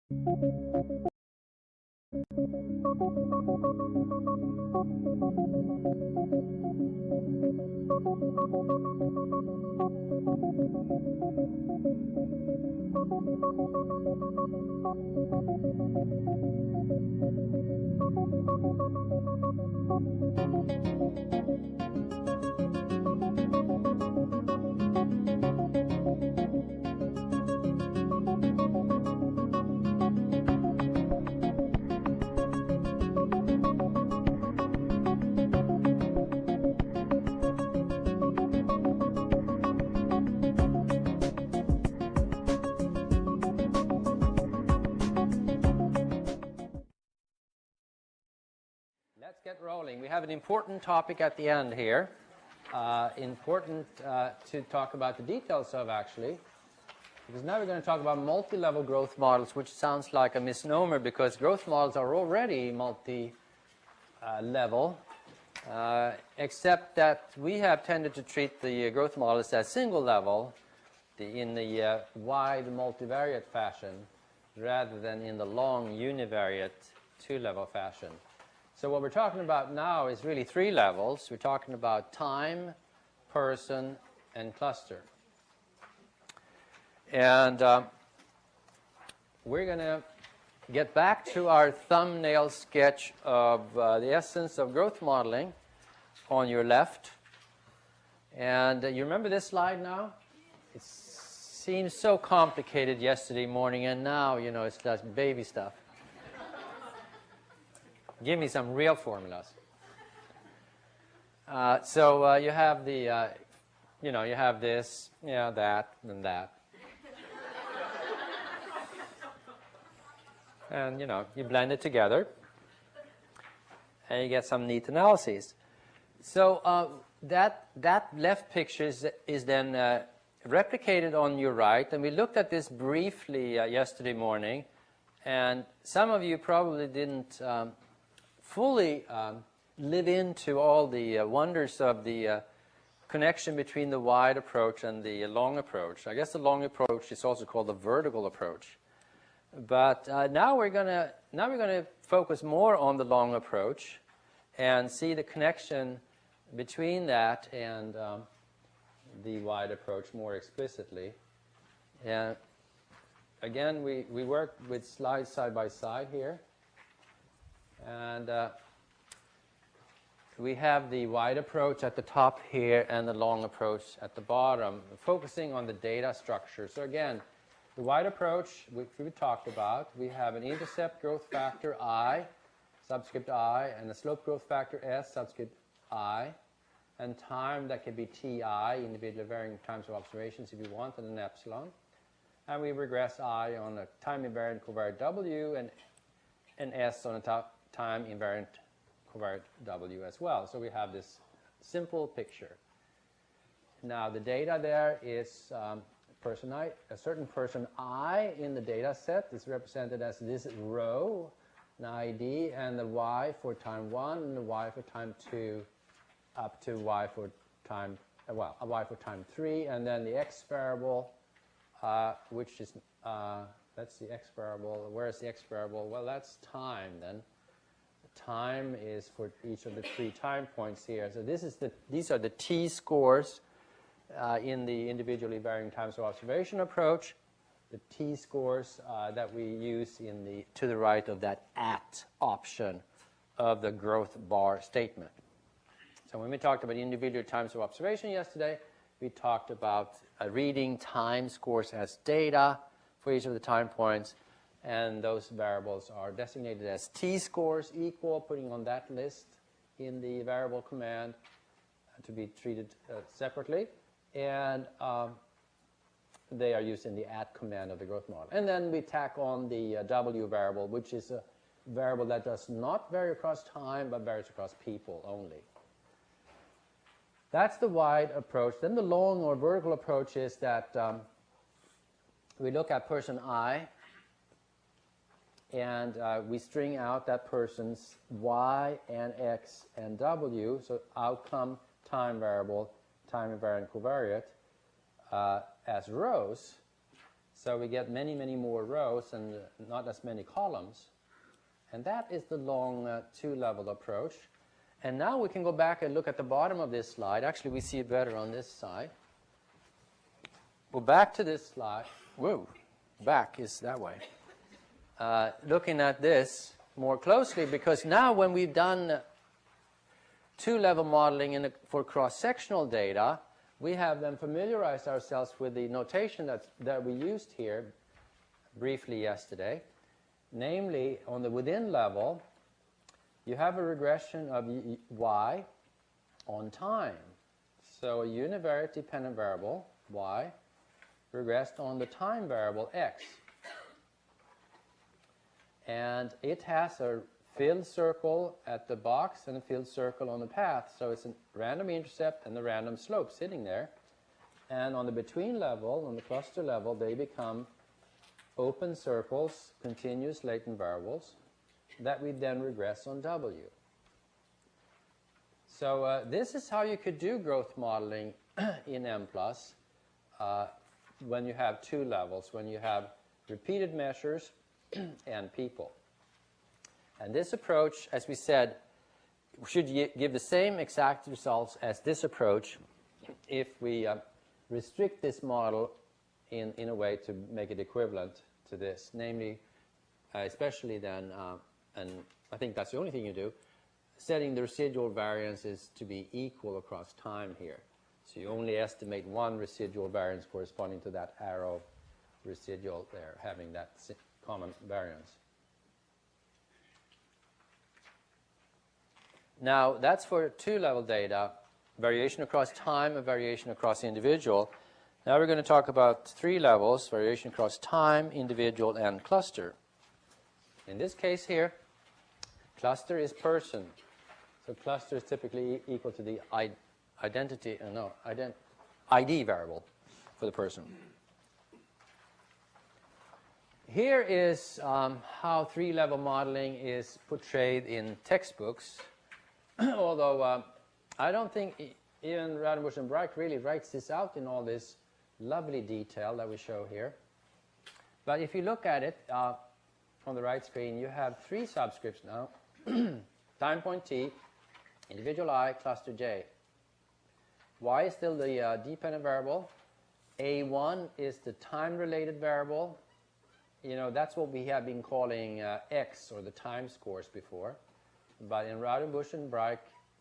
Let's get rolling. We have an important topic at the end here. Important to talk about the details of, actually. Because now we're going to talk about multi-level growth models, which sounds like a misnomer because growth models are already multi-level, except that we have tended to treat the growth models as single level in the wide multivariate fashion rather than in the long univariate two-level fashion. So what we're talking about now is really three levels. We're talking about time, person, and cluster. And we're going to get back to our thumbnail sketch of the essence of growth modeling on your left. And you remember this slide now? It seemed so complicated yesterday morning, and now, you know, it's just baby stuff. Give me some real formulas. So you have the, you know, you have this, yeah, that, and that. And, you know, you blend it together, and you get some neat analyses. So that left picture is then replicated on your right, and we looked at this briefly yesterday morning, and some of you probably didn't fully live into all the wonders of the connection between the wide approach and the long approach. I guess the long approach is also called the vertical approach. But now we're going to focus more on the long approach and see the connection between that and the wide approach more explicitly. And again, we work with slides side by side here. And we have the wide approach at the top here and the long approach at the bottom, focusing on the data structure. So again, the wide approach, which we talked about, we have an intercept growth factor I, subscript I, and a slope growth factor S, subscript I, and time that can be Ti, individually varying times of observations if you want, and an epsilon. And we regress I on a time invariant covariate W and an S on a time invariant covariate W as well. So we have this simple picture. Now the data there is person I, a certain person I in the data set is represented as this row, an ID, and the Y for time 1 and the Y for time 2 up to Y for time, well, a Y for time 3, and then the X variable, which is, that's the X variable. Where is the X variable? Well, that's time then. The time is for each of the 3 time points here. So this is these are the T-scores in the individually varying times of observation approach. The T-scores that we use in the to the right of that at option of the growth bar statement. So when we talked about individual times of observation yesterday, we talked about reading time scores as data for each of the time points, and those variables are designated as T-scores equal, putting on that list in the variable command to be treated separately, and they are used in the at command of the growth model. And then we tack on the W variable, which is a variable that does not vary across time, but varies across people only. That's the wide approach. Then the long or vertical approach is that we look at person I, and we string out that person's Y and X and W, so outcome, time variable, time invariant covariate, as rows. So we get many, many more rows and not as many columns. And that is the long two-level approach. And now we can go back and look at the bottom of this slide. Actually, we see it better on this side. Go back to this slide. Whoa, back is that way. Looking at this more closely, because now when we've done two-level modeling for cross-sectional data, we have then familiarized ourselves with the notation that we used here briefly yesterday. Namely, on the within level, you have a regression of y on time. So a univariate dependent variable, y, regressed on the time variable x. And it has a filled circle at the box and a filled circle on the path. So it's a random intercept and the random slope sitting there. And on the between level, on the cluster level, they become open circles, continuous latent variables, that we then regress on W. So this is how you could do growth modeling in Mplus when you have two levels, when you have repeated measures and people. And this approach, as we said, should give the same exact results as this approach if we restrict this model in a way to make it equivalent to this. Namely, especially then, and I think that's the only thing you do, setting the residual variances to be equal across time here. So you only estimate one residual variance corresponding to that arrow residual there, having that common variance. Now, that's for two-level data, variation across time and variation across individual. Now we're going to talk about three levels, variation across time, individual, and cluster. In this case here, cluster is person. So cluster is typically equal to the ID variable for the person. Here is how three-level modeling is portrayed in textbooks. Although I don't think even Radenbush and Breich really writes this out in all this lovely detail that we show here. But if you look at it on the right screen, you have three subscripts now. Time point t, individual I, cluster j. Y is still the dependent variable. A1 is the time-related variable. You know, that's what we have been calling x, or the time scores before. But in Radenbush and Breich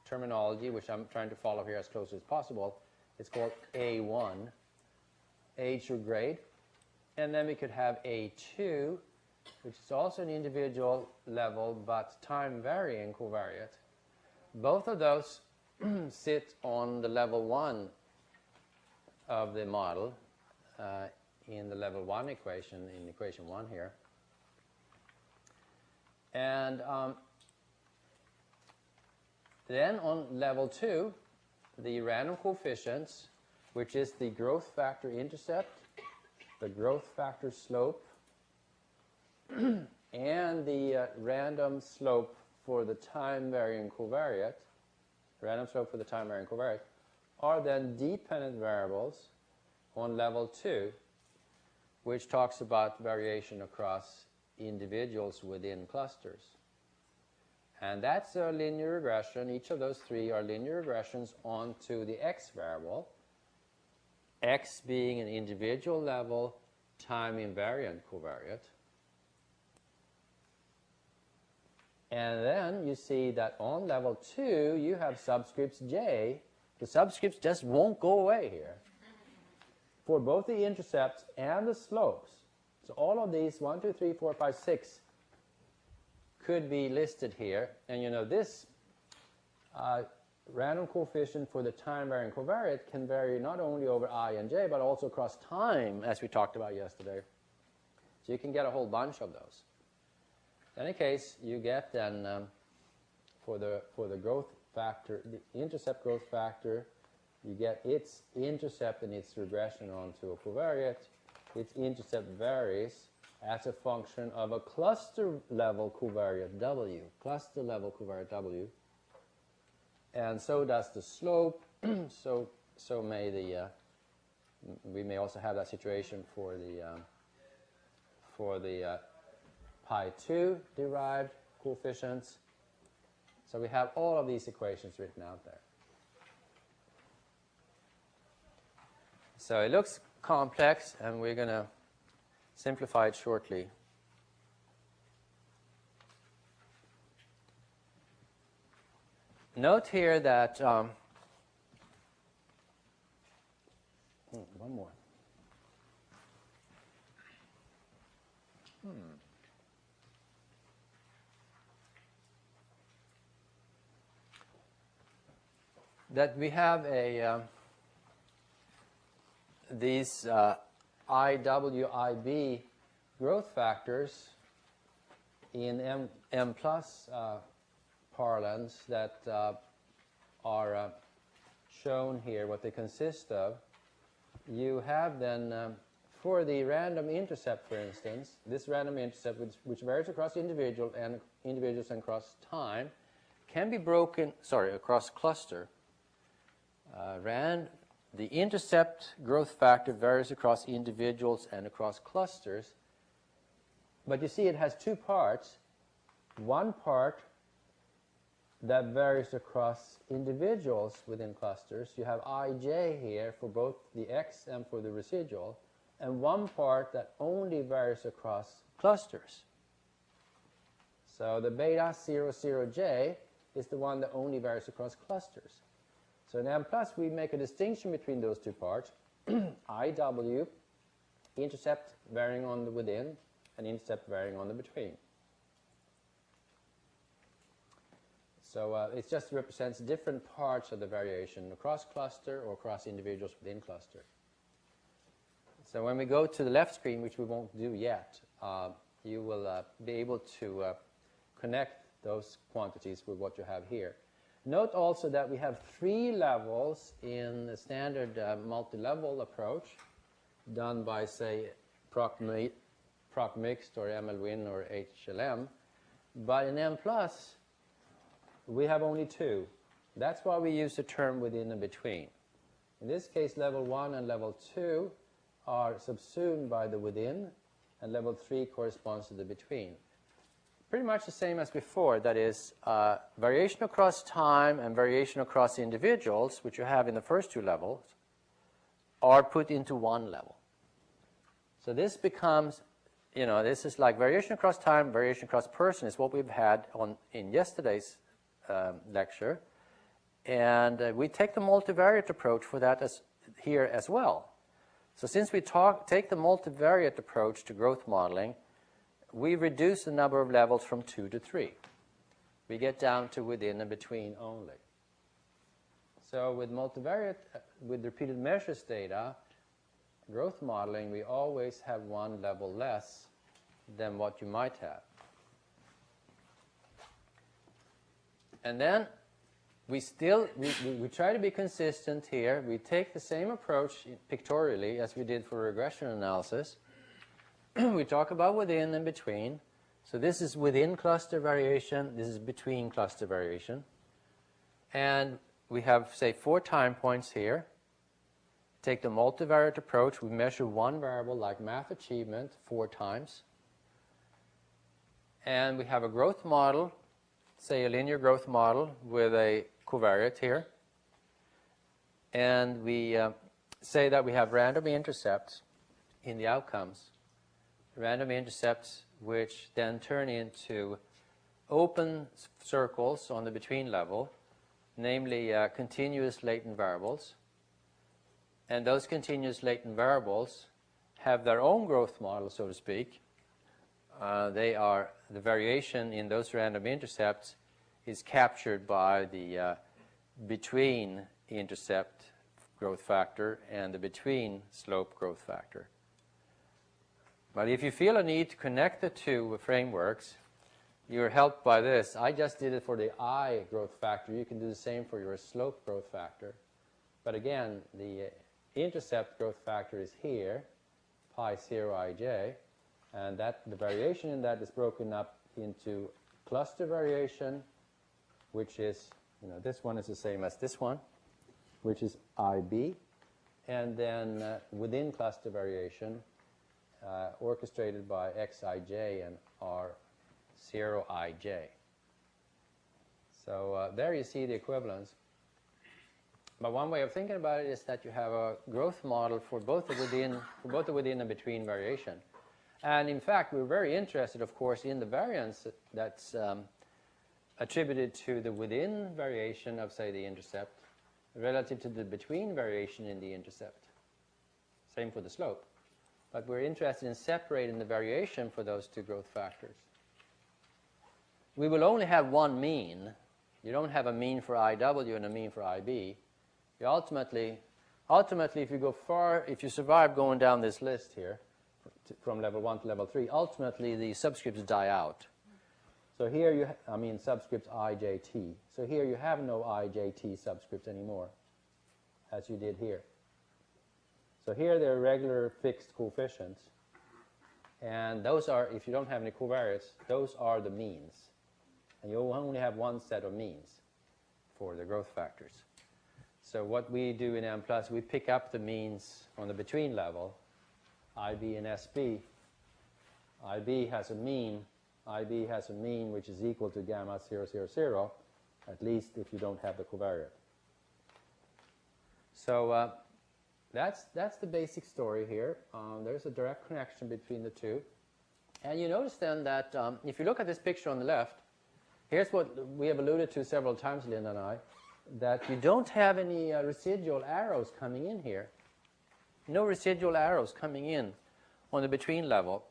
terminology, which I'm trying to follow here as close as possible, it's called A1, age or grade. And then we could have A2, which is also an individual level, but time-varying covariate. Both of those sit on the level 1 of the model in the level 1 equation, in equation 1 here. And then on level 2, the random coefficients, which is the growth factor intercept, the growth factor slope, and the random slope for the time-varying covariate, random slope for the time-varying covariate, are then dependent variables on level 2, which talks about variation across individuals within clusters. And that's a linear regression. Each of those three are linear regressions onto the x variable, x being an individual level time-invariant covariate. And then you see that on level 2, you have subscripts j. The subscripts just won't go away here for both the intercepts and the slopes. So all of these, 1, 2, 3, 4, 5, 6, could be listed here. And you know, this random coefficient for the time-varying covariate can vary not only over I and j, but also across time, as we talked about yesterday. So you can get a whole bunch of those. In any case, you get then for the growth factor, the intercept growth factor, you get its intercept and its regression onto a covariate. Its intercept varies as a function of a cluster level covariate W, cluster level covariate W, and so does the slope. so may the we may also have that situation for the for the pi 2 derived coefficients. So we have all of these equations written out there. So it looks complex, and we're going to simplify it shortly. Note here that one more. That we have these IWIB growth factors in Mplus parlance that are shown here, what they consist of. You have then, for the random intercept, for instance, this random intercept, which varies across individuals and across time, can be broken, across cluster. The intercept growth factor varies across individuals and across clusters. But you see it has two parts. One part that varies across individuals within clusters. You have ij here for both the x and for the residual. And one part that only varies across clusters. So the beta 00j is the one that only varies across clusters. So in Mplus, we make a distinction between those two parts. IW, intercept varying on the within, and intercept varying on the between. So it just represents different parts of the variation across cluster or across individuals within cluster. So when we go to the left screen, which we won't do yet, you will be able to connect those quantities with what you have here. Note also that we have 3 levels in the standard multi-level approach done by, say, proc mixed or MLWin or HLM. But in Mplus, we have only 2. That's why we use the term within and between. In this case, level 1 and level 2 are subsumed by the within, and level 3 corresponds to the between. Pretty much the same as before, that is, variation across time and variation across individuals, which you have in the first 2 levels, are put into one level. So this becomes, this is like variation across time, variation across person is what we've had in yesterday's lecture. And we take the multivariate approach for that here as well. So since we take the multivariate approach to growth modeling, we reduce the number of levels from 2 to 3. We get down to within and between only. So with multivariate, with repeated measures data, growth modeling, we always have 1 level less than what you might have. And then we try to be consistent here. We take the same approach pictorially as we did for regression analysis. We talk about within and between. So this is within cluster variation. This is between cluster variation. And we have, say, 4 time points here. Take the multivariate approach. We measure one variable like math achievement 4 times. And we have a growth model, say a linear growth model with a covariate here. And we say that we have random intercepts in the outcomes. Random intercepts which then turn into open circles on the between level, namely continuous latent variables. And those continuous latent variables have their own growth model, so to speak. The variation in those random intercepts is captured by the between intercept growth factor and the between slope growth factor. But if you feel a need to connect the 2 frameworks, you're helped by this. I just did it for the I growth factor. You can do the same for your slope growth factor. But again, the intercept growth factor is here, pi 0 ij, and the variation in that is broken up into cluster variation, which is, this one is the same as this one, which is IB, and then within cluster variation, orchestrated by xij and r0ij. So there you see the equivalence. But one way of thinking about it is that you have a growth model for both the within and between variation. And in fact, we're very interested, of course, in the variance that's attributed to the within variation of, say, the intercept relative to the between variation in the intercept. Same for the slope. But we're interested in separating the variation for those two growth factors. We will only have one mean. You don't have a mean for IW and a mean for IB. You ultimately, if you go far, if you survive going down this list here, from level 1 to level 3, ultimately the subscripts die out. So here you, subscripts IJT. So here you have no IJT subscripts anymore, as you did here. So here they're regular fixed coefficients. And those are, if you don't have any covariates, those are the means. And you only have one set of means for the growth factors. So what we do in Mplus, we pick up the means on the between level, IB and SB. IB has a mean which is equal to gamma 0, 0, 0, at least if you don't have the covariate. So that's the basic story here. There's a direct connection between the two. And you notice then that if you look at this picture on the left, here's what we have alluded to several times, Linda and I, that you don't have any residual arrows coming in here. No residual arrows coming in on the between level.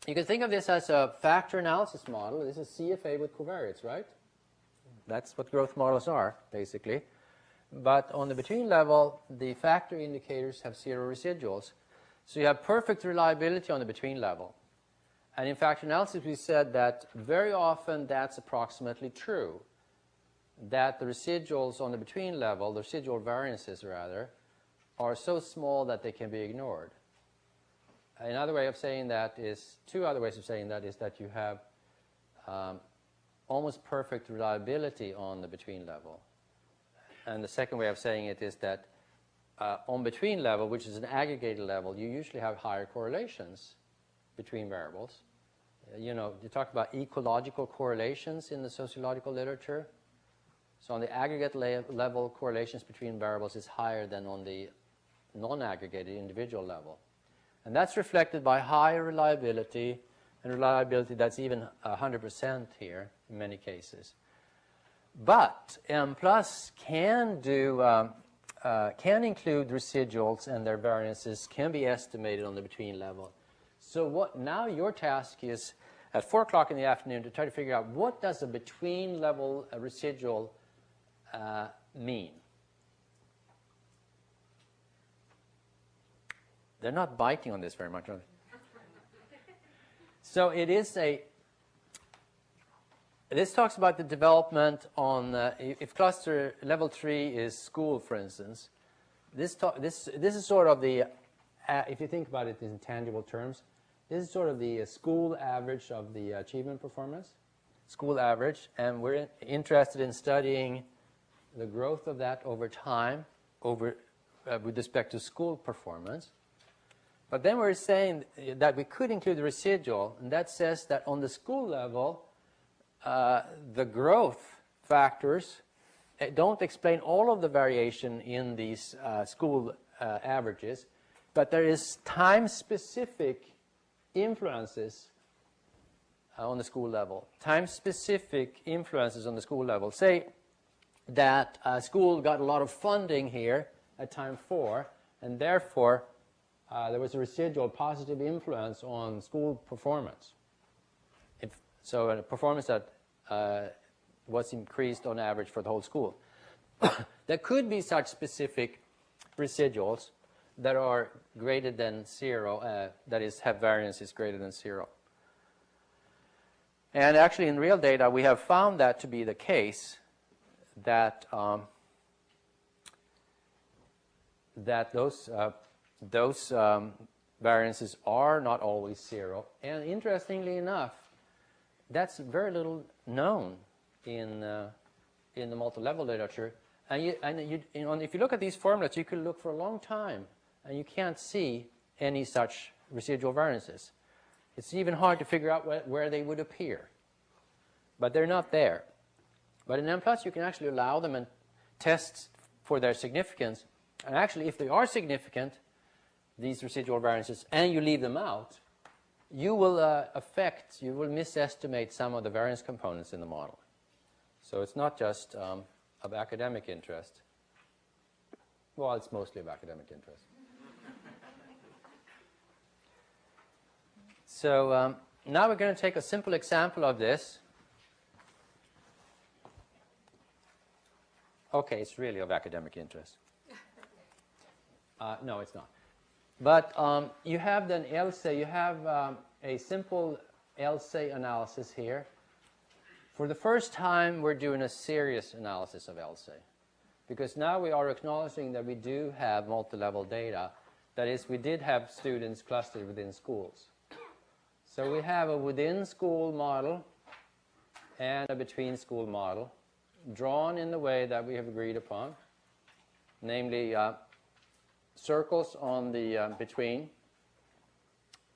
You can think of this as a factor analysis model. This is CFA with covariates, right? That's what growth models are, basically. But on the between level, the factor indicators have 0 residuals. So you have perfect reliability on the between level. And in factor analysis, we said that very often that's approximately true, that the residuals on the between level, the residual variances rather, are so small that they can be ignored. Another way of saying that is, two other ways of saying that is that you have almost perfect reliability on the between level. And the second way of saying it is that on between level, which is an aggregated level, you usually have higher correlations between variables. You talk about ecological correlations in the sociological literature. So on the aggregate level, correlations between variables is higher than on the non-aggregated individual level. And that's reflected by higher reliability, and reliability that's even 100% here in many cases. But Mplus can include residuals, and their variances can be estimated on the between level. So now your task is at 4 o'clock in the afternoon to try to figure out what does a between level residual mean. They're not biting on this very much, are they? So it is this talks about the development on, if cluster level 3 is school, for instance, this is sort of the, if you think about it in tangible terms, this is sort of the school average of the achievement performance, school average, and we're interested in studying the growth of that over time, with respect to school performance. But then we're saying that we could include the residual, and that says that on the school level, the growth factors don't explain all of the variation in these school averages, but there is time-specific influences on the school level. Time-specific influences on the school level. Say that a school got a lot of funding here at time 4, and therefore there was a residual positive influence on school performance. So a performance that was increased on average for the whole school. There could be such specific residuals that are greater than 0, that is, have variances greater than 0. And actually in real data we have found that to be the case, that those variances are not always 0. And interestingly enough, that's very little known in the multi-level literature. And if you look at these formulas, you could look for a long time, and you can't see any such residual variances. It's even hard to figure out where they would appear. But they're not there. But in Mplus, you can actually allow them and test for their significance. And actually, if they are significant, these residual variances, and you leave them out, you will misestimate some of the variance components in the model. So it's not just of academic interest. Well, it's mostly of academic interest. So now we're going to take a simple example of this. Okay, it's really of academic interest. No, it's not. But you have then LSA, you have a simple LSA analysis here. For the first time, we're doing a serious analysis of LSA. Because now we are acknowledging that we do have multi-level data. That is, we did have students clustered within schools. So we have a within-school model and a between-school model drawn in the way that we have agreed upon, namely circles on the between,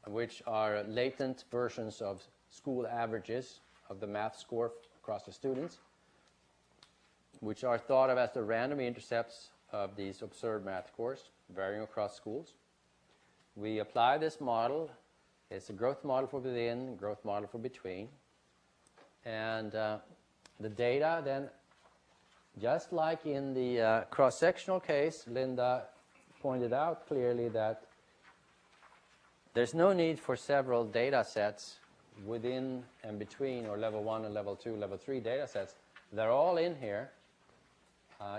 which are latent versions of school averages of the math score across the students, which are thought of as the random intercepts of these observed math scores varying across schools. We apply this model. It's a growth model for within, growth model for between. And the data then, just like in the cross-sectional case, Linda pointed out clearly that there's no need for several data sets within and between, or level 1 and level 2, level 3 data sets. They're all in here.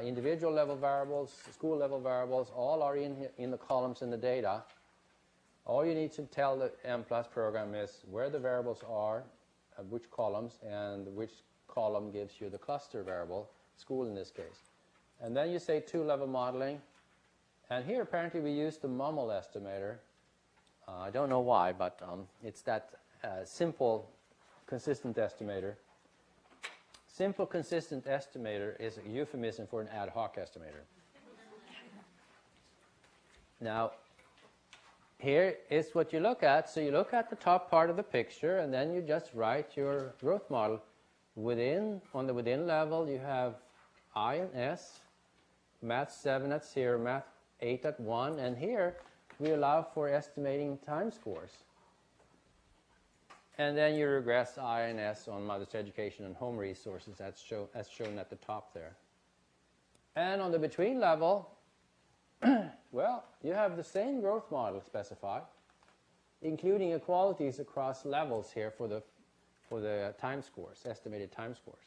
Individual level variables, school level variables, all are in the columns in the data. All you need to tell the Mplus program is where the variables are, which columns, and which column gives you the cluster variable, school in this case. And then you say two-level modeling. And here apparently we use the Mummel estimator. I don't know why, but it's that simple consistent estimator. Simple consistent estimator is a euphemism for an ad hoc estimator. Now, here is what you look at. So you look at the top part of the picture, and then you just write your growth model. On the within level, you have I and S, math 7 at 0, math 8 at 1, and here we allow for estimating time scores. And then you regress I and S on Mother's Education and Home Resources, as shown at the top there. And on the between level, well, you have the same growth model specified, including equalities across levels here for the time scores, estimated time scores.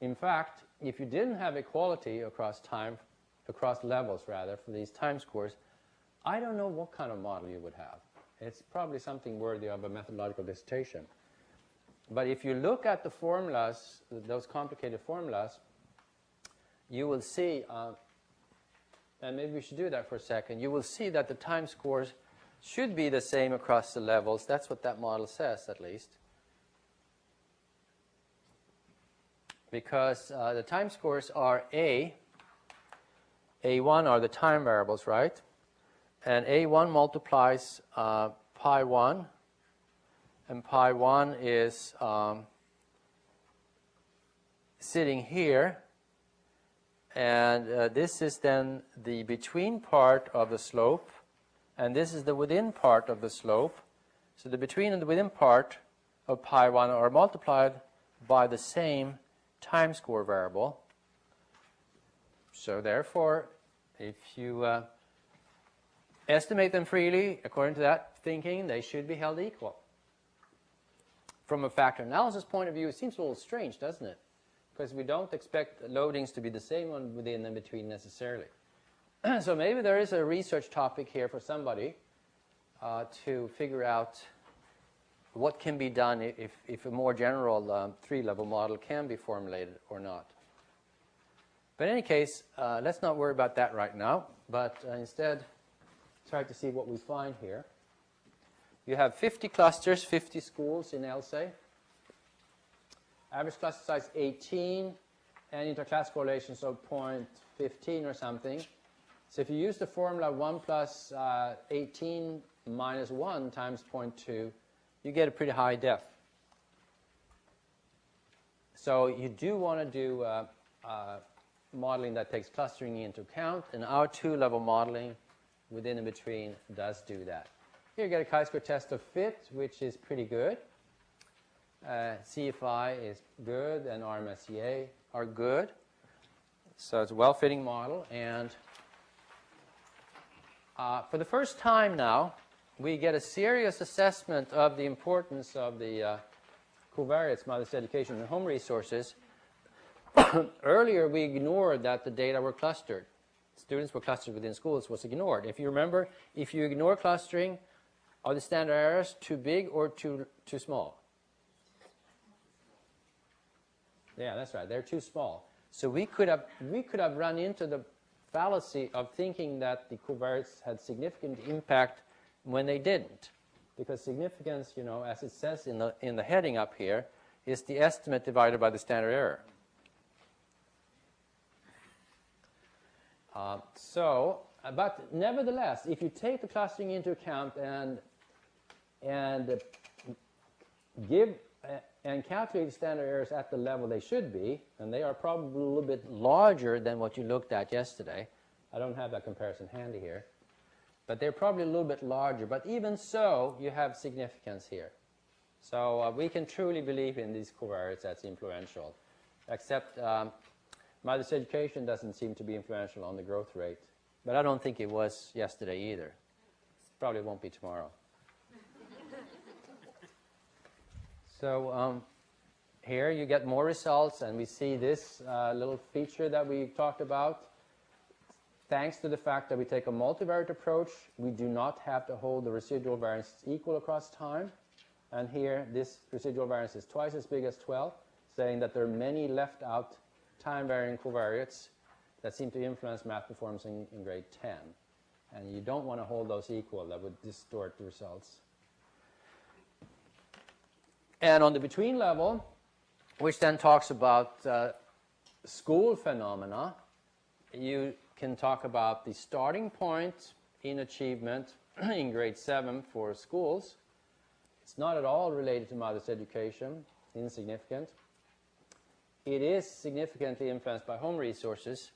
In fact, if you didn't have equality across levels rather, for these time scores, I don't know what kind of model you would have. It's probably something worthy of a methodological dissertation. But if you look at the formulas, those complicated formulas, you will see, and maybe we should do that for a second, you will see that the time scores should be the same across the levels. That's what that model says, at least. Because the time scores are A1 are the time variables, right? And A1 multiplies pi 1, and pi 1 is sitting here. And this is then the between part of the slope, and this is the within part of the slope. So the between and the within part of pi 1 are multiplied by the same time score variable. So therefore, if you estimate them freely, according to that thinking, they should be held equal. From a factor analysis point of view, it seems a little strange, doesn't it? Because we don't expect loadings to be the same on within and between necessarily. So maybe there is a research topic here for somebody to figure out what can be done if a more general three-level model can be formulated or not. But in any case, let's not worry about that right now, but instead try to see what we find here. You have 50 clusters, 50 schools in LSA. Average cluster size 18, and interclass correlations of 0.15 or something. So if you use the formula 1 plus 18 minus 1 times 0.2, you get a pretty high def. So you do want to do modeling that takes clustering into account, and our two-level modeling within and between does do that. Here you get a chi-square test of fit, which is pretty good. CFI is good, and RMSEA are good. So it's a well-fitting model, and for the first time now, we get a serious assessment of the importance of the covariates, modest education, and home resources. Earlier, we ignored that the data were clustered. Students were clustered within schools was ignored. If you remember, if you ignore clustering, are the standard errors too big or too small? Yeah, that's right. They're too small. So we could have run into the fallacy of thinking that the covariates had significant impact when they didn't, because significance, you know, as it says in the heading up here, is the estimate divided by the standard error. But nevertheless, if you take the clustering into account and give and calculate standard errors at the level they should be, and they are probably a little bit larger than what you looked at yesterday. I don't have that comparison handy here. But they're probably a little bit larger. But even so, you have significance here. So we can truly believe in these covariates that's influential. Except modest education doesn't seem to be influential on the growth rate. But I don't think it was yesterday either. Probably won't be tomorrow. So here you get more results, and we see this little feature that we talked about. Thanks to the fact that we take a multivariate approach, we do not have to hold the residual variance equal across time. And here, this residual variance is twice as big as 12, saying that there are many left out time-varying covariates that seem to influence math performance in grade 10. And you don't want to hold those equal. That would distort the results. And on the between level, which then talks about school phenomena, you can talk about the starting point in achievement in grade 7 for schools. It's not at all related to modest education, insignificant. It is significantly influenced by home resources.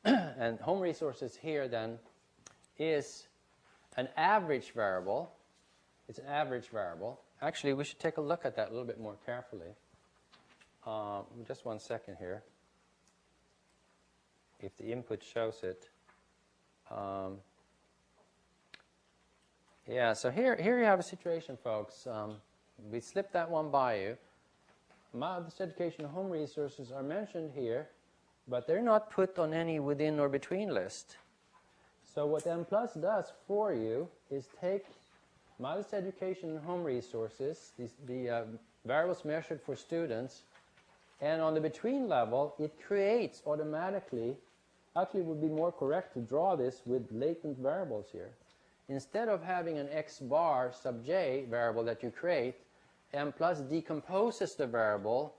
And home resources here then is an average variable. It's an average variable. Actually, we should take a look at that a little bit more carefully. Just 1 second here. If the input shows it. Yeah, so here you have a situation, folks. We slipped that one by you. Modest education and home resources are mentioned here, but they're not put on any within or between list. So what Mplus does for you is take modest education and home resources, the variables measured for students, and on the between level, it creates automatically. Actually, it would be more correct to draw this with latent variables here. Instead of having an x bar sub j variable that you create, Mplus decomposes the variable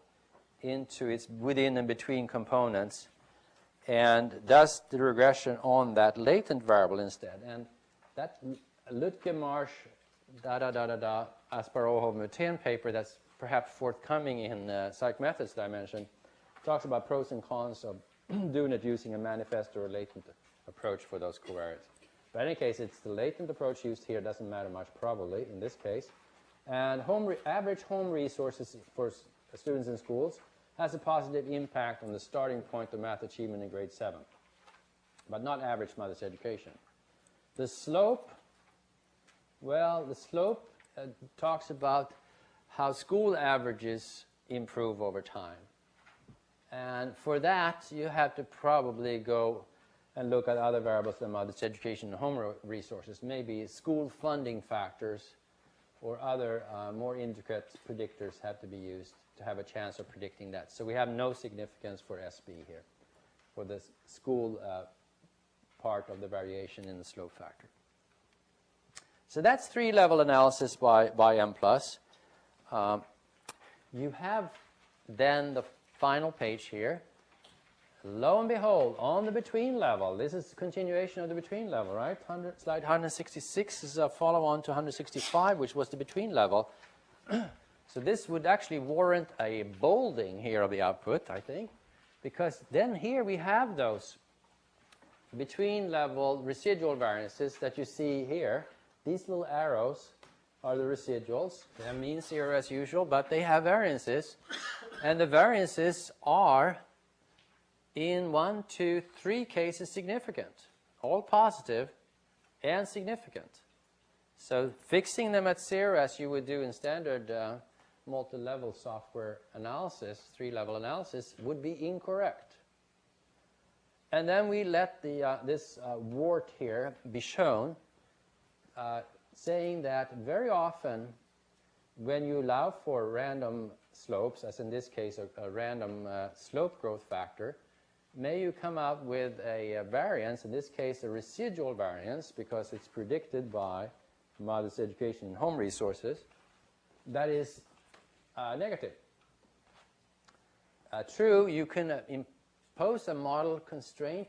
into its within and between components and does the regression on that latent variable instead. And that Lutke Marsh Asparohov Mutain paper that's perhaps forthcoming in Psych Methods that I mentioned talks about pros and cons of doing it using a manifest or a latent approach for those covariates. But in any case, it's the latent approach used here. Doesn't matter much probably in this case. And average home resources for students in schools has a positive impact on the starting point of math achievement in grade 7, but not average modest education. The slope, well, the slope talks about how school averages improve over time. And for that, you have to probably go and look at other variables than modest education and home resources, maybe school funding factors or other more intricate predictors have to be used to have a chance of predicting that. So we have no significance for SB here, for the school part of the variation in the slope factor. So that's 3-level analysis by Mplus. You have then the final page here, lo and behold, on the between level, this is the continuation of the between level, right? Slide 166 is a follow-on to 165, which was the between level. So this would actually warrant a bolding here of the output, I think, because then here we have those between level residual variances that you see here. These little arrows are the residuals. They mean zero as usual, but they have variances. And the variances are, in 1, 2, 3 cases, significant. All positive and significant. So fixing them at 0, as you would do in standard multi-level software analysis, 3-level analysis, would be incorrect. And then we let this wart here be shown, saying that very often when you allow for random slopes, as in this case a random slope growth factor, may you come out with a variance, in this case a residual variance, because it's predicted by mother's education and home resources, that is negative. True, you can impose a model constraint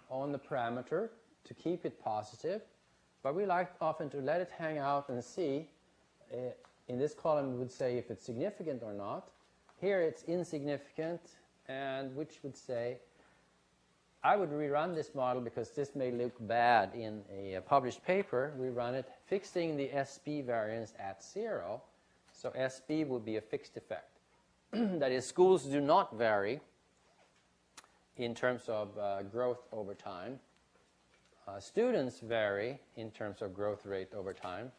on the parameter to keep it positive, but we like often to let it hang out and see. In this column we would say if it's significant or not. Here it's insignificant, and which would say I would rerun this model because this may look bad in a published paper. We run it fixing the SB variance at 0. So SB would be a fixed effect. That is, schools do not vary in terms of growth over time. Students vary in terms of growth rate over time.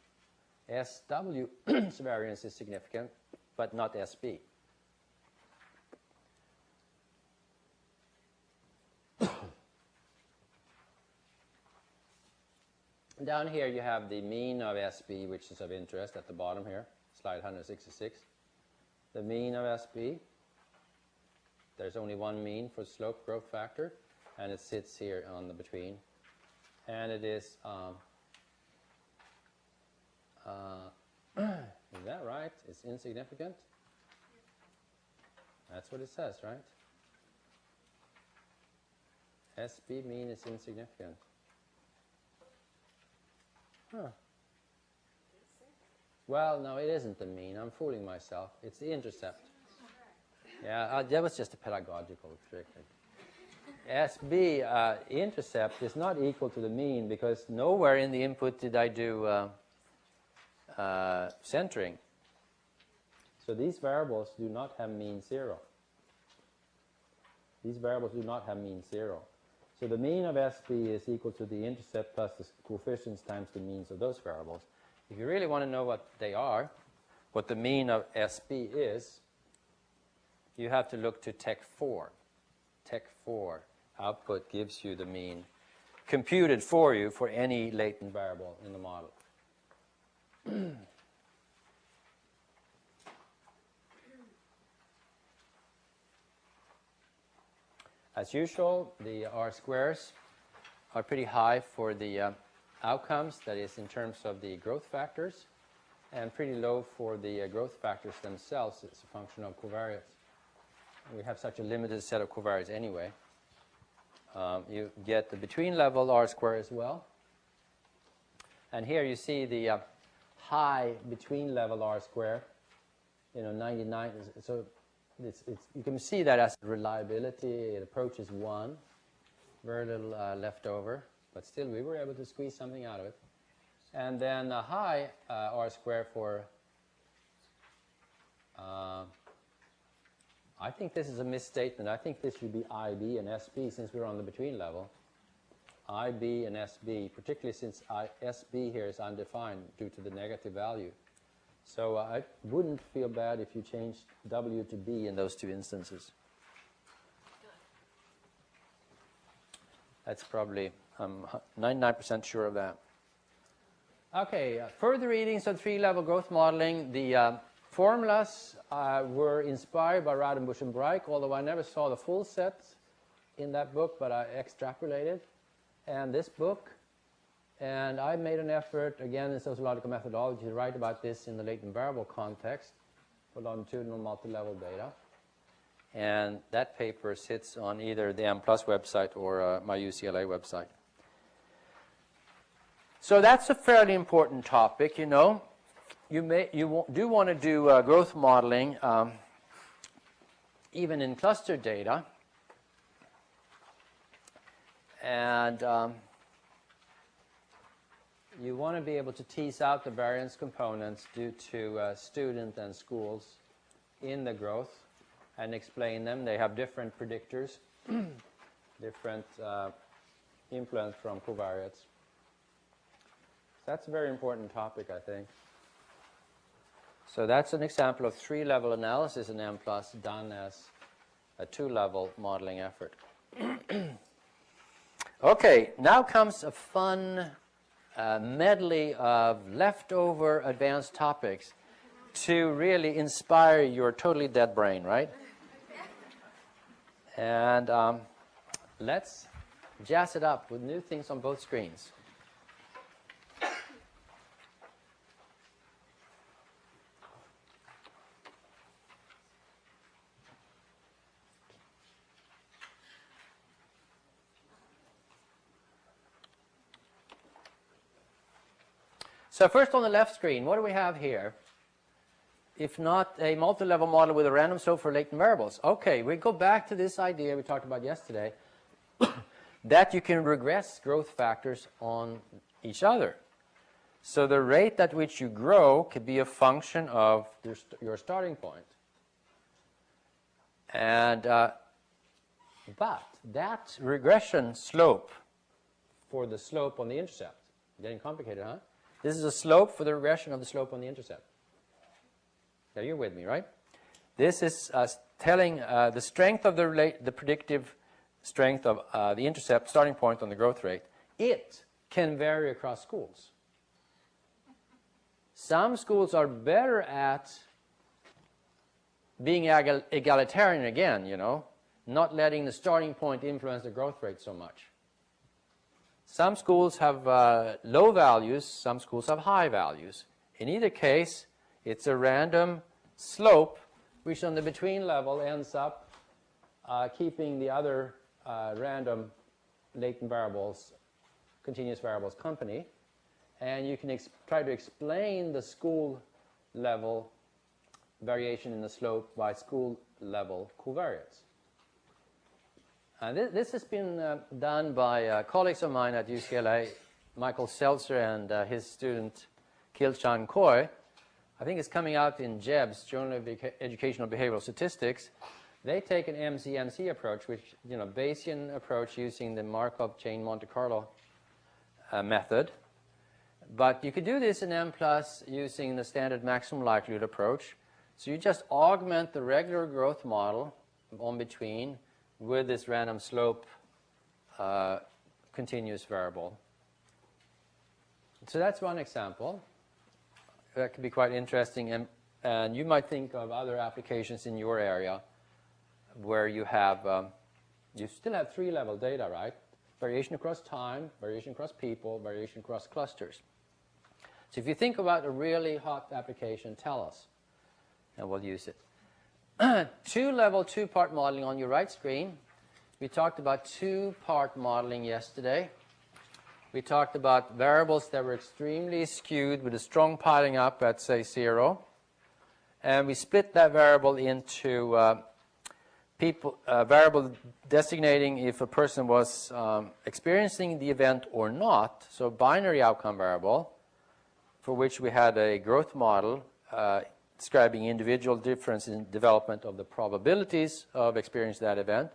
SW's variance is significant, but not SB. Down here you have the mean of SB, which is of interest at the bottom here, slide 166. The mean of SB. There's only one mean for slope growth factor, and it sits here on the between. And it is, is that right? It's insignificant? That's what it says, right? SB mean is insignificant. Huh. Well, no, it isn't the mean. I'm fooling myself. It's the intercept. Yeah, that was just a pedagogical trick. SB intercept is not equal to the mean because nowhere in the input did I do centering. So these variables do not have mean 0. These variables do not have mean 0. So the mean of SB is equal to the intercept plus the coefficients times the means of those variables. If you really want to know what they are, what the mean of SB is, you have to look to Tech 4. Tech 4 output gives you the mean computed for you for any latent variable in the model. As usual, the R-squares are pretty high for the outcomes, that is in terms of the growth factors, and pretty low for the growth factors themselves. It's a function of covariates. We have such a limited set of covariates anyway. You get the between level R-square as well. And here you see the high between level R-square, 99. So you can see that as reliability. It approaches 1. Very little left over. But still, we were able to squeeze something out of it. And then a high R-square for, I think this is a misstatement. I think this should be IB and SB since we're on the between level. IB and SB, particularly since SB here is undefined due to the negative value. So I wouldn't feel bad if you changed W to B in those two instances. That's probably, I'm 99% sure of that. Okay, further readings of 3-level growth modeling. The formulas were inspired by Radenbush and Breich, although I never saw the full set in that book, but I extrapolated. And this book, and I made an effort, again in sociological methodology, to write about this in the latent variable context for longitudinal multi-level data. And that paper sits on either the Mplus website or my UCLA website. So that's a fairly important topic, you know. You do want to do growth modeling even in cluster data. And you want to be able to tease out the variance components due to student and schools in the growth and explain them. They have different predictors, different influence from covariates. That's a very important topic, I think. So that's an example of 3-level analysis in Mplus done as a 2-level modeling effort. Okay, now comes a fun medley of leftover advanced topics to really inspire your totally dead brain, right? And let's jazz it up with new things on both screens. So first on the left screen, what do we have here? If not a multi-level model with a random slope for latent variables. Okay, we go back to this idea we talked about yesterday that you can regress growth factors on each other. So the rate at which you grow could be a function of your starting point. And but that regression slope for the slope on the intercept, getting complicated, huh? This is a slope for the regression of the slope on the intercept. Now you're with me, right? This is telling the strength of the predictive strength of the intercept starting point on the growth rate. It can vary across schools. Some schools are better at being egalitarian again, you know, not letting the starting point influence the growth rate so much. Some schools have low values, some schools have high values. In either case, it's a random slope, which on the between level ends up keeping the other random latent variables, continuous variables company. And you can try to explain the school level variation in the slope by school level covariates. This has been done by colleagues of mine at UCLA, Michael Seltzer and his student Kil-Chan Koi. I think it's coming out in JEBS, Journal of Educational Behavioral Statistics. They take an MCMC approach, which, you know, Bayesian approach using the Markov chain Monte Carlo method. But you could do this in Mplus using the standard maximum likelihood approach. So you just augment the regular growth model on between with this random slope continuous variable. So that's one example. That could be quite interesting, and you might think of other applications in your area where you have, you still have 3-level data, right? Variation across time, variation across people, variation across clusters. So if you think about a really hot application, tell us, and we'll use it. 2-level, 2-part modeling on your right screen. We talked about 2-part modeling yesterday. We talked about variables that were extremely skewed with a strong piling up at, say, 0. And we split that variable into variable designating if a person was experiencing the event or not. So binary outcome variable, for which we had a growth model describing individual difference in development of the probabilities of experiencing that event.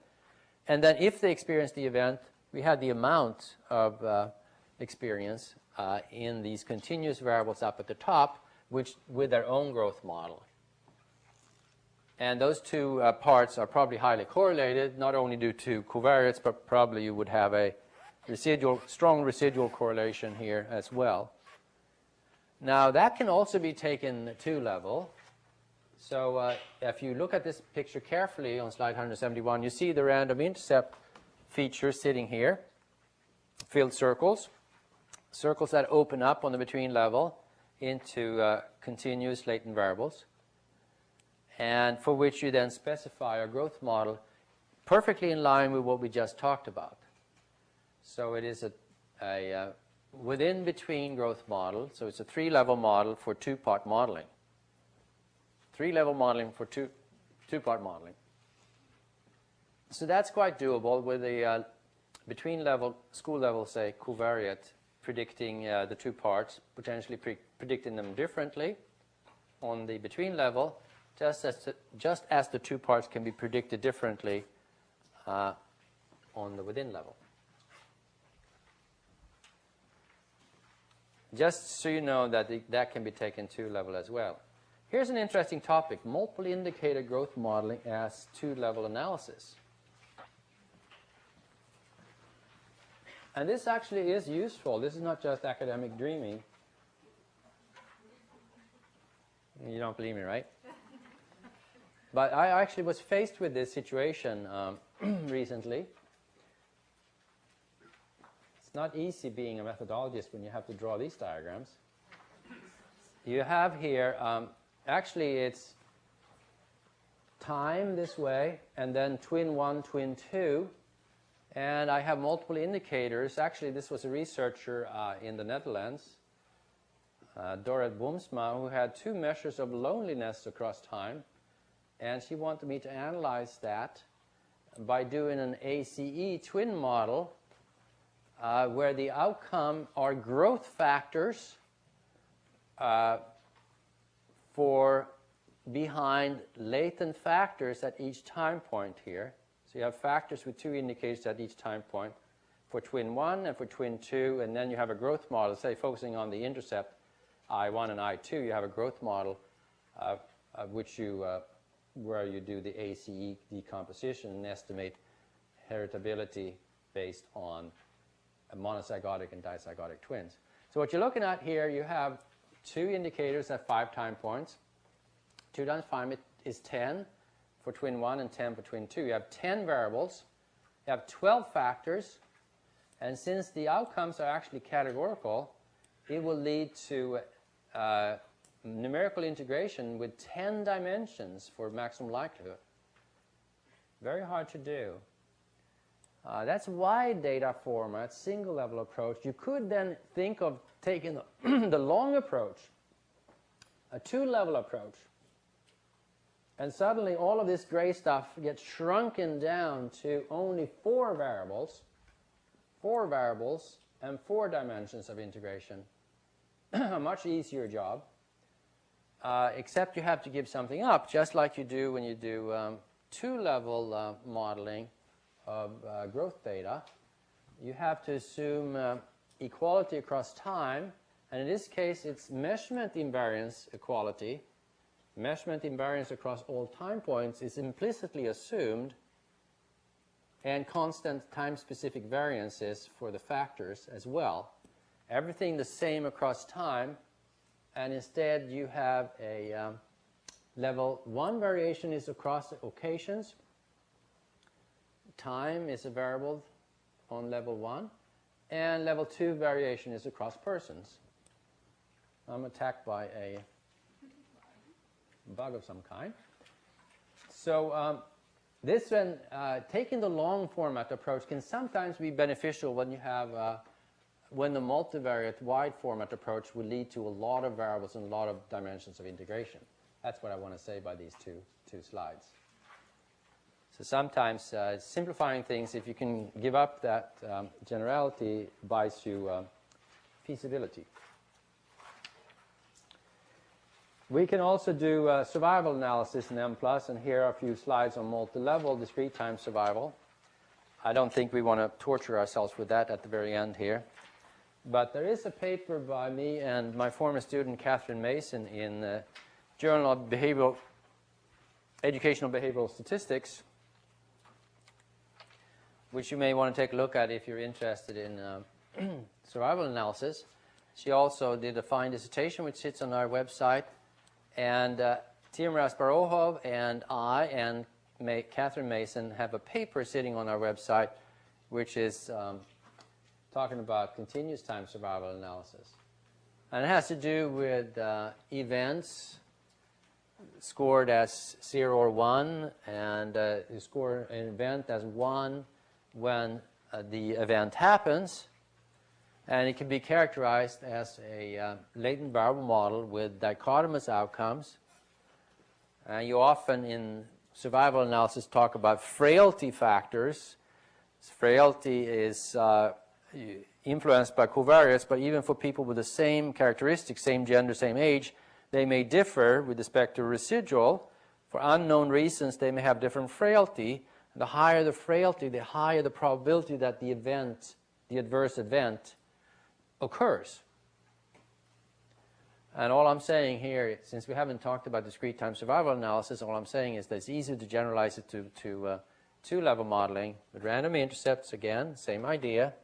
And then if they experienced the event, we had the amount of experience in these continuous variables up at the top, which with their own growth model. And those two parts are probably highly correlated, not only due to covariates, but probably you would have a strong residual correlation here as well. Now, that can also be taken 2-level. So if you look at this picture carefully on slide 171, you see the random intercept feature sitting here, filled circles, circles that open up on the between level into continuous latent variables. and for which you then specify a growth model perfectly in line with what we just talked about. So it is a within-between growth model, so it's a three-level model for two-part modeling. Three-level modeling for two-part modeling. So that's quite doable with the between-level, school-level, say, covariate, predicting the two parts, potentially predicting them differently on the between level, just as the two parts can be predicted differently on the within level. Just so you know that that can be taken two-level as well. Here's an interesting topic, multiple indicator growth modeling as two-level analysis. And this actually is useful. This is not just academic dreaming. You don't believe me, right? But I actually was faced with this situation recently. It's not easy being a methodologist when you have to draw these diagrams. You have here, actually it's time this way, and then twin 1, twin 2. And I have multiple indicators. Actually, this was a researcher in the Netherlands, Dorrit Boomsma, who had two measures of loneliness across time. And she wanted me to analyze that by doing an ACE twin model where the outcome are growth factors for behind latent factors at each time point here. So you have factors with two indicators at each time point for twin 1 and for twin 2, and then you have a growth model, say focusing on the intercept I1 and I2, you have a growth model which you where you do the ACE decomposition and estimate heritability based on monozygotic and dizygotic twins. So what you're looking at here, you have two indicators at 5 time points. 2 times 5 is 10 for twin 1 and 10 for twin 2. You have 10 variables. You have 12 factors. And since the outcomes are actually categorical, it will lead to numerical integration with 10 dimensions for maximum likelihood. Very hard to do. That's wide data format, single level approach. You could then think of taking the long approach, a two-level approach, and suddenly all of this gray stuff gets shrunken down to only 4 variables and 4 dimensions of integration. A much easier job, except you have to give something up, just like you do when you do two-level modeling of growth data. You have to assume equality across time, and in this case it's measurement invariance equality. Measurement invariance across all time points is implicitly assumed, and constant time-specific variances for the factors as well. Everything the same across time, and instead you have a level 1 variation is across occasions. Time is a variable on level 1, and level 2 variation is across persons. I'm attacked by a bug of some kind. So this one, taking the long format approach can sometimes be beneficial when you have when the multivariate wide format approach will lead to a lot of variables and a lot of dimensions of integration. That's what I want to say by these two slides. So sometimes simplifying things, if you can give up that generality, buys you feasibility. We can also do survival analysis in Mplus, and here are a few slides on multi-level discrete time survival. I don't think we want to torture ourselves with that at the very end here. But there is a paper by me and my former student Catherine Mason in the Journal of Educational Behavioral Statistics, which you may want to take a look at if you're interested in survival analysis. She also did a fine dissertation which sits on our website. And Timur Asparohov and I and Catherine Mason have a paper sitting on our website which is talking about continuous time survival analysis. And it has to do with events scored as 0 or 1, and you score an event as 1 when the event happens. And it can be characterized as a latent variable model with dichotomous outcomes. And you often, in survival analysis, talk about frailty factors. Frailty is influenced by covariates, but even for people with the same characteristics, same gender, same age, they may differ with respect to residual. For unknown reasons, they may have different frailty. The higher the frailty, the higher the probability that the event, the adverse event, occurs. And all I'm saying here, since we haven't talked about discrete time survival analysis, all I'm saying is that it's easier to generalize it to two-level modeling with random intercepts. Again, same idea.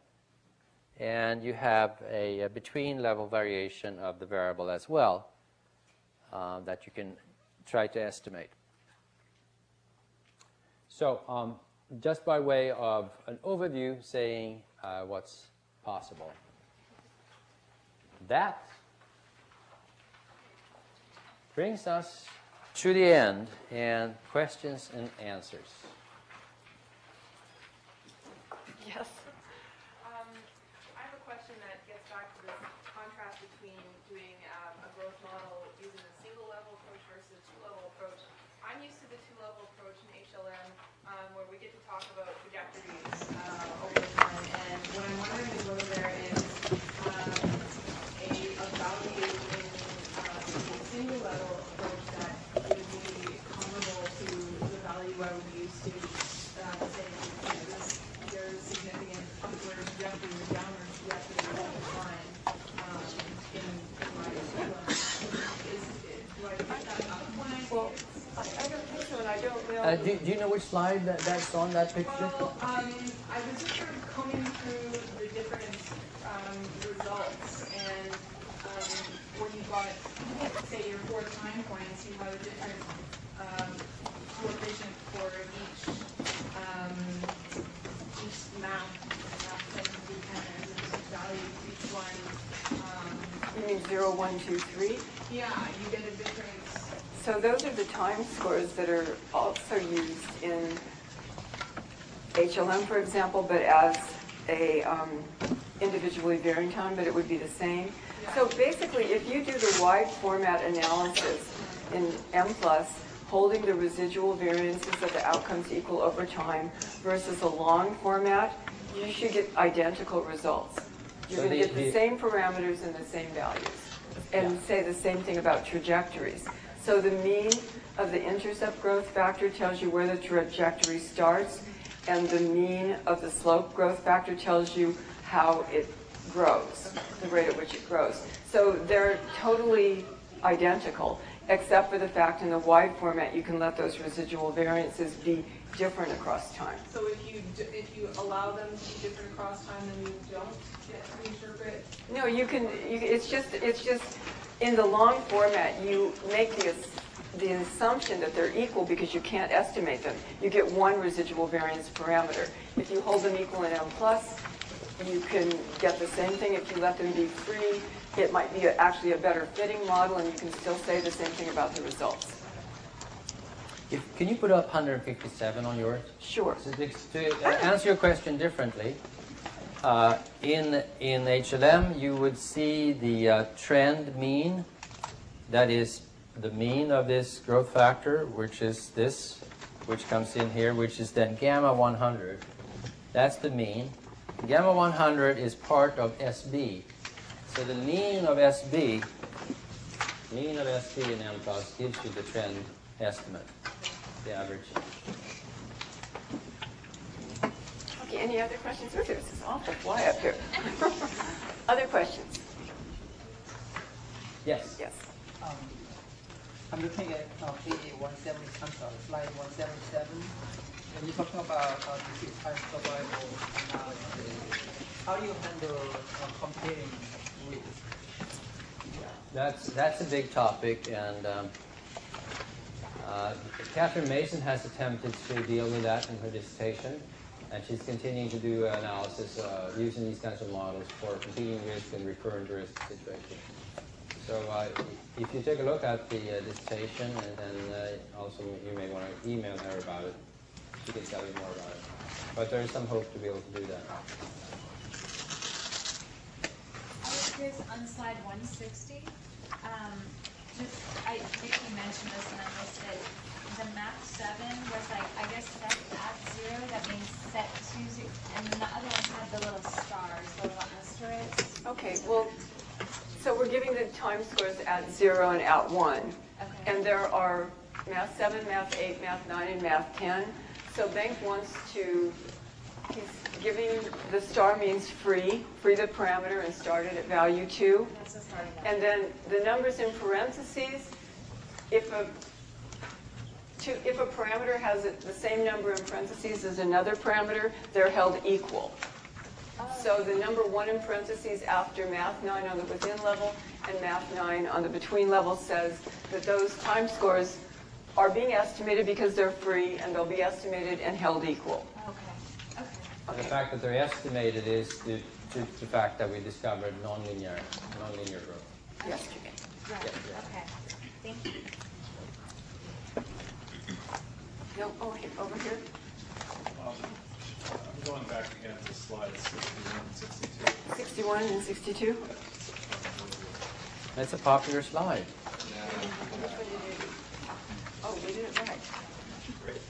And you have a between-level variation of the variable as well that you can try to estimate. So just by way of an overview saying what's possible. That brings us to the end and questions and answers. Yes. I have a question that gets back to the contrast between doing a growth model using a single-level approach versus a two-level approach. I'm used to the two-level approach in HLM where we get to talk about trajectories over time. And what I'm wondering is whether there is a value in the single-level approach that would be comparable to the value I would use to say, there's significant upward trajectory or downward trajectory all the time in my HLM. Do I pick that up when I see it? I don't think so, and I don't know. Do you know which slide that's on that picture? Well, I was just sort of combing through the different results, and when you've got, say, your 4 time points, you have a different coefficient for each map tends to be kind of a different value to each one. You mean 0, 1, 2, 3? Yeah, you get a different. So those are the time scores that are also used in HLM, for example, but as a individually varying time, but it would be the same. Yeah. So basically, if you do the wide format analysis in Mplus, holding the residual variances of the outcomes equal over time versus a long format, you should get identical results. You're going to get the same parameters and the same values. And say the same thing about trajectories. So the mean of the intercept growth factor tells you where the trajectory starts, and the mean of the slope growth factor tells you how it grows, the rate at which it grows. So they're totally identical, except for the fact in the wide format you can let those residual variances be different across time. So if you allow them to be different across time, then you don't get to interpret. No, you can. It's just in the long format you make the assumption that they're equal because you can't estimate them. You get one residual variance parameter. If you hold them equal in Mplus, you can get the same thing. If you let them be free, it might be actually a better fitting model, and you can still say the same thing about the results. Can you put up 157 on yours? Sure. So to answer your question differently, in HLM you would see the trend mean, that is the mean of this growth factor, which is this, which comes in here, which is then gamma 100. That's the mean. Gamma 100 is part of SB. So the mean of SB in Mplus gives you the trend estimate, the average. Okay, any other questions? This is awful fly up here. Other questions? Yes. Yes. I'm looking at page 170, I'm sorry, slide 177. When you're talking about discrete-time survival analysis, how do you handle comparing with? That's a big topic, and Catherine Mason has attempted to deal with that in her dissertation, and she's continuing to do analysis using these kinds of models for competing risk and recurrent risk situations. So if you take a look at the dissertation, and then also you may want to email her about it. She can tell you more about it. But there is some hope to be able to do that. I was curious on slide 160. I think you mentioned this and I missed it. The map 7 was like, I guess set at 0, that means set to 0, and then the other ones had the little stars, the little asterisks. Okay, well, so we're giving the time scores at 0 and at 1. Okay. And there are Math 7, Math 8, Math 9, and Math 10. So Bank wants to, he's giving, the star means free the parameter and start it at value 2. That's the starting value. And then the numbers in parentheses, if a parameter has the same number in parentheses as another parameter, they're held equal. So the number 1 in parentheses after Math 9 on the within level and Math 9 on the between level says that those time scores are being estimated because they're free, and they'll be estimated and held equal. Okay. And the fact that they're estimated is due to the fact that we discovered nonlinear growth. Yesterday. Right. Yes. Okay. Thank you. No, oh, here, over here. I'm going back again to slides 61 and 62. 61 and 62. That's a popular slide. Which one did you do? Oh, we did it right. Great.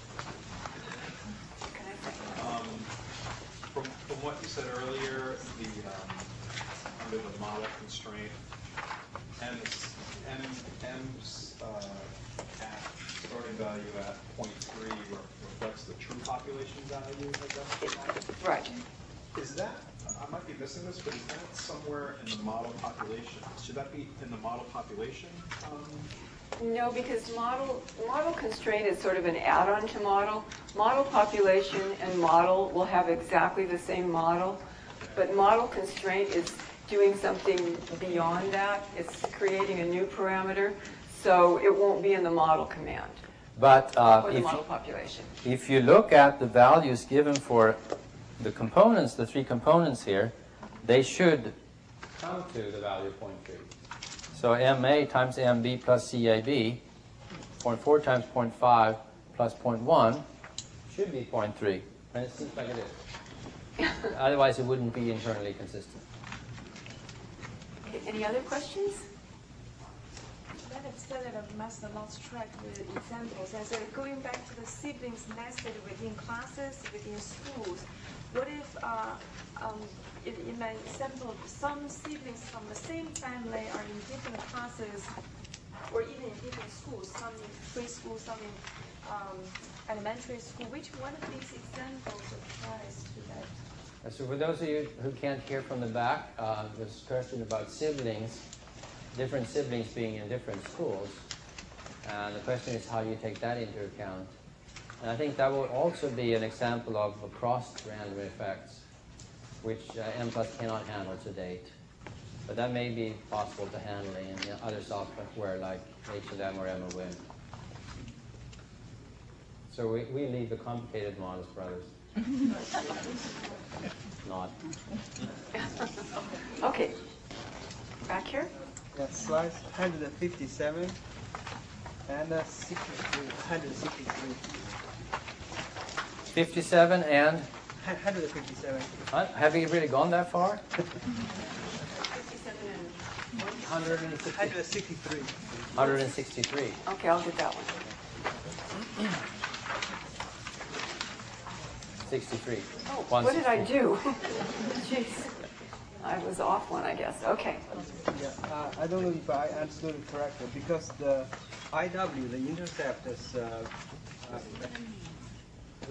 What can I say? From what you said earlier, under the model constraint, M's starting value at 0.3 reflects the true population value, I guess? Right. Is that, I might be missing this, but is that somewhere in the model population? Should that be in the model population? No, because model constraint is sort of an add-on to model. Model population and model will have exactly the same model, but model constraint is doing something beyond that. It's creating a new parameter, so it won't be in the model command But or the model population. if you look at the values given for the components, the 3 components here, they should come to the value of 0.3. So MA times MB plus CAB, 0.4 times 0.5 plus 0.1 should be 0.3. And it seems like it is. Otherwise, it wouldn't be internally consistent. Okay, any other questions? That have said that I must have lost track with the examples. And so going back to the siblings nested within classes, within schools, what if in my example, some siblings from the same family are in different classes, or even in different schools, some in preschool, some in elementary school? Which one of these examples applies to that? So for those of you who can't hear from the back, this question about siblings, different siblings being in different schools. And the question is how you take that into account. And I think that will also be an example of cross-random effects, which Mplus cannot handle to date. But that may be possible to handle in other software like H&M or MOM. So we leave the complicated models for others. Not. Okay, back here. Yeah, slides 157 and 163. 57 and? 157. Have you really gone that far? 57 and 163. 163. okay, I'll get that one. 63. Oh, what did I do? Jeez. I was off one, I guess. Okay. Yeah, I don't know if I understood it correctly, because the IW, the intercept, is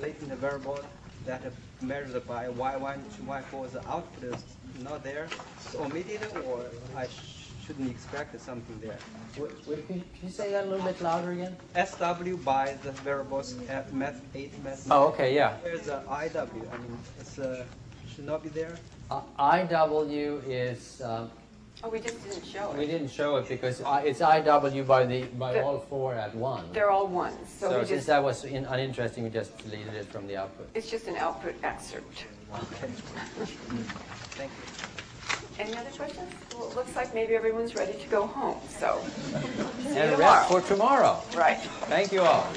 latent variable that measured by Y1 to Y4. The output is not there. It's omitted, or I shouldn't expect something there. Can you say that a little bit louder again? SW by the variables at math 8, math 9. Oh, okay, yeah. There's the IW. I mean, it's should not be there. IW is, Oh, we just didn't show we it. didn't show it because it's IW by all 4 at 1. They're all ones, so we So since just, that was uninteresting, we just deleted it from the output. it's just an output excerpt. Okay. Thank you. Any other questions? Well, it looks like maybe everyone's ready to go home, so see you And tomorrow. rest for tomorrow. Right. Thank you all.